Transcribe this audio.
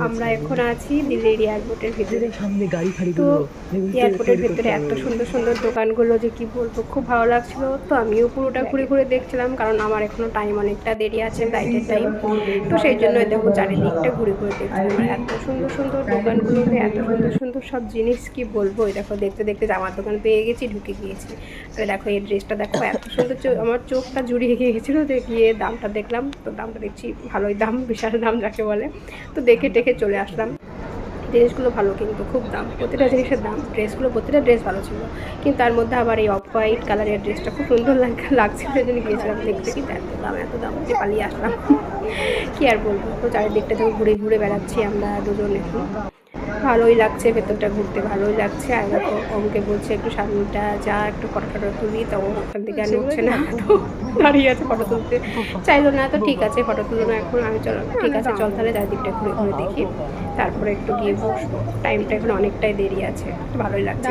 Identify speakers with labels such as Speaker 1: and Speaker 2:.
Speaker 1: আমরা এখন আছি দিল্লির এয়ারপোর্টের ভিতরে।
Speaker 2: সামনে গাড়ি ফাড়ি
Speaker 1: তো
Speaker 2: গুলো
Speaker 1: এয়ারপোর্টের ভেতরে এত সুন্দর সুন্দর দোকানগুলো যে কি বলবো, খুব ভালো লাগছিল। তো আমিও পুরোটা ঘুরে ঘুরে দেখছিলাম, কারণ আমার এখনো টাইম অনেকটা দেরি আছে, ফ্লাইটের টাইম। তো সেই জন্য দেখো চারিদিকটা ঘুরে ঘুরে দেখছিলাম। আর এত সুন্দর সুন্দর দোকানগুলোতে এত সুন্দর সুন্দর সব জিনিস, কি বলবো। এই দেখো দেখতে দেখতে জামার দোকান পেয়ে গেছি, ঢুকে গিয়েছি। আরে দেখো এই ড্রেসটা দেখো, এত সুন্দর, আমার চোখটা জুড়িয়ে গিয়েছিলো। যে গিয়ে দামটা দেখলাম, তো দামটা দেখছি ভালোই দাম, বিশাল দাম যাকে বলে। তো দেখে টেকে চলে আসলাম। ড্রেসগুলো ভালো, কিন্তু খুব দাম, প্রতিটা জিনিসের দাম। ড্রেসগুলো প্রতিটা ড্রেস ভালো ছিল, কিন্তু তার মধ্যে আবার এই অফ হোয়াইট কালারের ড্রেসটা খুব সুন্দর লাগছিল, সেই জন্য গিয়েছিলাম দেখতে। কিন্তু এত দাম যে পালিয়ে আসলাম। কি আর বলবো। তো চারিদিকটা থেকে ঘুরে ঘুরে বেড়াচ্ছি আমরা দুজন এখন। ভালোই লাগছে, ভেতরটা ঘুরতে ভালোই লাগছে। আর দেখো অমুকে বলছে একটু সামনেটা যা, একটু ফটো টটো তুলি, তো ওখান থেকে আর নড়ছে না, তো দাঁড়িয়ে আছে। ফটো তুলতে চাইলো না, তো ঠিক আছে ফটো তুলো না এখন। আমি চলো ঠিক আছে, চল তাহলে চারিদিকটা ঘুরে ঘুরে দেখি, তারপরে একটু গিয়ে বসবো। টাইমটা এখন অনেকটাই দেরি আছে, ভালোই লাগছে।